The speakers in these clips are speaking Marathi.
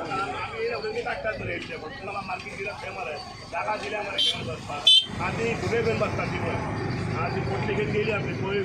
आम्ही काढतात रेटचे फक्त मला मार्केट दिला फेमस आहे जागा दिल्या मला घेऊन बसतात आधी गुन्हे घेऊन बसतात ती पण आधी पोटली घेऊन गेली आपली पोळी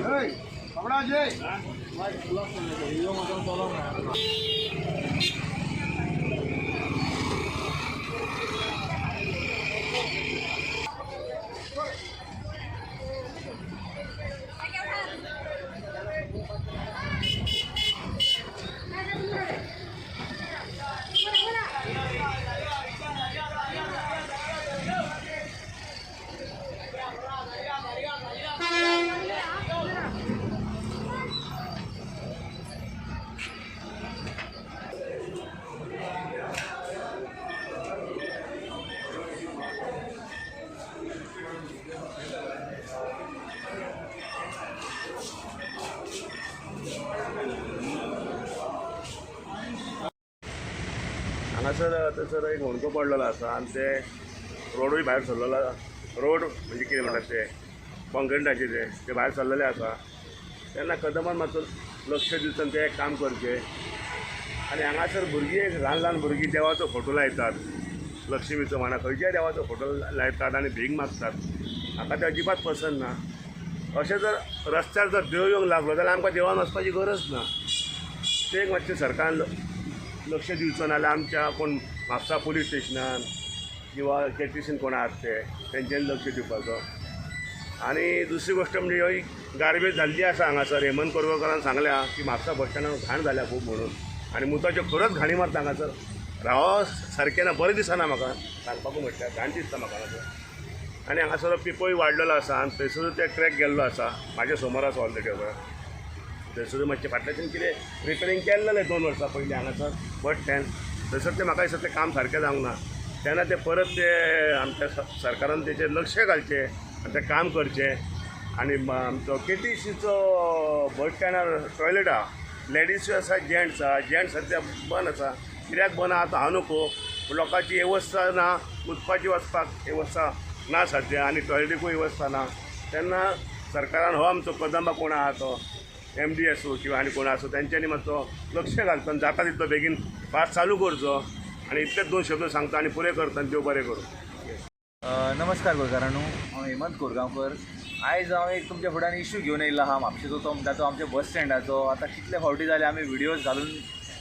हांगासर थंयसर एक होणको पडलेलो आसा आनी ते रोडूय भायर सरलेलो रोड म्हणजे कितें म्हणटात ते कॉन्क्रिटाचे ते भायर सरलेले आसा तेन्ना कदंबान मातसो लक्ष दिवचें ते काम करचें आनी हांगासर भुरगीं ल्हान ल्हान भुरगीं देवाचो फोटो लायतात लक्ष्मीचो म्हणा खंयच्याय देवाचो फोटो लायतात आनी भीक मागतात म्हाका ते अजिबात पसंद ना अशें जर रस्त्यार जर देव येवंक लागलो जाल्यार आमकां देवान वचपाची गरज ना ते मातशें सरकारान लक्ष दिवचो नाल्यार आमच्या कोण म्हापसा पुलीस स्टेशनान किंवा केटीसीन कोण आहात ते तेंच्यांनी लक्ष दिवपाचो आनी दुसरी गोश्ट म्हणजे ह्यो गार्बेज जाल्ली आसा हांगासर हेमंत कोरगांवकारान सांगल्या की म्हापसा बस स्टँडार घाण जाल्या खूब म्हणून आनी मुताच्यो खरोच घाणी मारता हांगासर राव सारकें ना बरें दिसना म्हाका सांगपाकूच म्हटल्यार घाण दिसता म्हाका हांगासर आनी हांगासर पिपोय वाडलेलो आसा आनी थंयसर ते ट्रॅक गेल्लो आसा म्हाज्या समोर आसा ऑलरेडी थंयसर मातशें फाटल्याच्यान कितें रिपेरींग केल्लें 2 वर्सां पयलीं हांगासर बस स्टँड थंयसर ते म्हाका दिसता तें काम सारकें जावंक ना तेन्ना ते परत ते आमच्या सरकारान तेचेर लक्ष घालचें आनी तें काम करचें आनी आमचो केटीसीचो बस स्टँडार टॉयलेट आहा लेडीजूय आसा जेंट्स सद्या बंद आसा कित्याक बंद आहा तो हांव नको लोकांची वेवस्था ना उदपाची वचपाक वेवस्था ना सद्या आनी टॉयलेटीकूय वेवस्था ना तेन्ना सरकारान हो आमचो कदंबा कोण आहा तो MD असो किंवा आनी कोण असो तेंच्यांनी मातसो लक्ष घालता जाता तितलो बेगीन पास चालू करचो आनी इतलेच 2 शब्द सांगता आनी पुरे करता आनी देव बरें करूं. नमस्कार गोंयकारांनो हांव हेमंत कोरगांवकर. आयज हांव एक तुमच्या फुड्यान इश्यू घेवन येयल्लो आहा म्हापशेचो तो म्हणटा तो आमच्या बस स्टँडाचो. आतां कितले फावटी जाले आमी व्हिडियोज घालून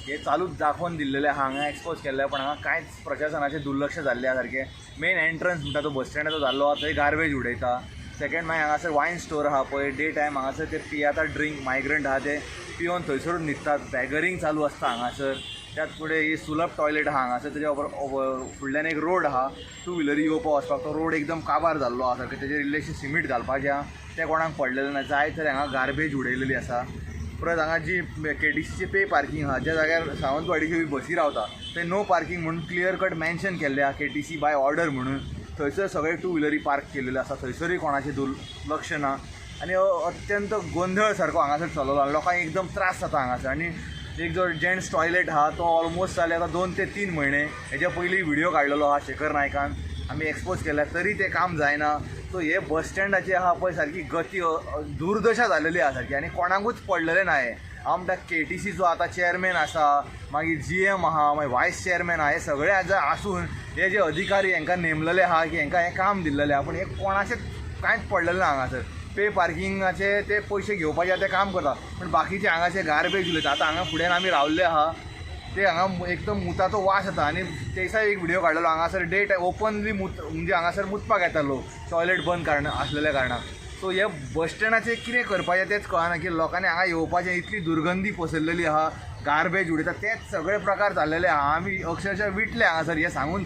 हे चालूच दाखोवन दिल्लेले आहा हांगा एक्सपोज केल्ले पण हांगा कांयच प्रशासनाचें दुर्लक्ष जाल्लें आहा सारकें. मेन एंट्रन्स म्हणटा तो बस स्टँडाचो जाल्लो आहा थंय गार्बेज उडयता. सेकेंड मागीर हांगासर वायन स्टोर आहा पळय डे टायम हांगासर ते पियेता ड्रिंक मायग्रंट आहा ते पिवन थंयसरूच न्हिदतात. बॅगरिंग चालू आसता हांगासर. त्याच फुडें ही सुलभ टॉयलेट आहा हांगासर तेज्या फुडल्यान एक रोड आहा 2 व्हिलरी येवपा वचपाक. तो रोड एकदम काबार जाल्लो आहा सारकें तेजेर इल्लेशें सिमीट घालपाचें आहा तें कोणाक पडलेलें ना. जाय तर हांगा गार्बेज उडयलेली आसा. परत हांगा जी KTCची पे पार्किंग आहा ज्या जाग्यार सावंतवाडीच्यो बसी रावता ते नो पार्किंग म्हणून क्लियर कट मेन्शन केल्लें आहा KTC बाय ऑर्डर म्हणून. थंयसर सगळे 2 व्हिलरी पार्क केलेले आसा. थंयसरूय कोणाचें दुर्लक्ष ना आनी अत्यंत गोंधळ सारको हांगासर चललो. लोकांक एकदम त्रास जाता हांगासर. आनी एक जो जेंट्स टॉयलेट आहा तो ऑलमोस्ट जाले आतां 2 ते 3 म्हयने. हेज्या पयलीं व्हिडियो काडलेलो आहा शेखर नायकान आमी एक्सपोज केल्या तरी तें काम जायना. सो हे बस स्टँडाचें आहा पळय सारकी गती दुर्दशा जालेली आहा सारकी आनी कोणाकूच पडलेलें ना हें. हांव म्हणटा KTCचो आतां चेअरमॅन आसा मागीर GM आहा मागीर वायस चेअरमॅन आहा हे सगळे आसून हे जे अधिकारी हांकां नेमलेले आहा की हांकां हें काम दिल्लेलें आहा पूण हे कोणाचें कांयच पडलेलें ना हांगासर. पे पार्किंगाचे ते पयशे घेवपाचे ते काम करता पूण बाकीचे हांगाचे गार्बेज उलयता. आतां हांगा फुड्यान आमी रावल्ले आहा ते हांगा एकदम मुताचो वास येता आनी तेसा एक व्हिडियो काडलेलो हांगासर डे टायम ओपनली म्हणजे हांगासर मुतपाक येता लोक टॉयलेट बंद आसलेल्या कारणान. सो हे बस स्टँडाचें कितें करपाचें तेंच कळना की लोकांनी हांगा येवपाचें इतली दुर्गंधी पसरलेली आहा. गार्बेज उडयता तेच सगळे प्रकार जाल्लेले आहा. आमी अक्षरशः विटले हांगासर हे सांगून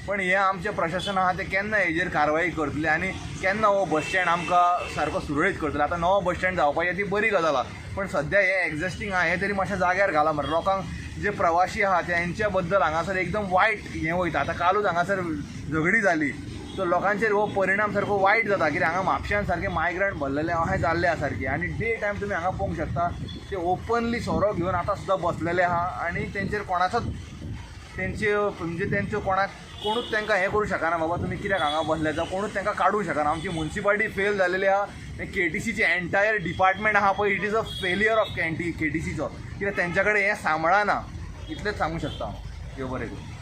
पण हे आमचें प्रशासन आहा ते केन्ना हेजेर कारवाई करतले आनी केन्ना हो बस स्टँड आमकां सारको सुरळीत करतले. आतां नवो बस स्टँड जावपाचें ती बरी गजाल आहा पण सद्या हे एक्झिस्टींग आहा हें तरी मातशें जाग्यार घाला मरे. लोकांक जे प्रवासी आहा तेंच्या बद्दल हांगासर एकदम वायट हें वयता. आतां कालूच हांगासर झगडी जाली सो लोकांचेर हो परिणाम सारको वायट जाता कित्याक हांगा म्हापश्यान सारकें मायग्रंट भरलेलें अशें जाल्लें आसा सारकें. आनी डे टायम तुमी हांगा पळोवंक शकता ते ओपनली सोरो घेवन आतां सुद्दां बसलेले आहा आनी तेंचेर कोणाचोच तेंच्यो कोणूच तांकां हें करूं शकना बाबा तुमी कित्याक हांगा बसले जावं कोणूच तांकां काडूंक शकना. आमची म्युन्सिपालिटी फेल जालेली आहा. KTCचे एंटायर डिपार्टमेंट आहा पळय it is a failure of KTCचो कित्याक तेंच्या कडेन हें सांबाळना इतलेंच सांगूंक शकता हांव. देव बरें करूं.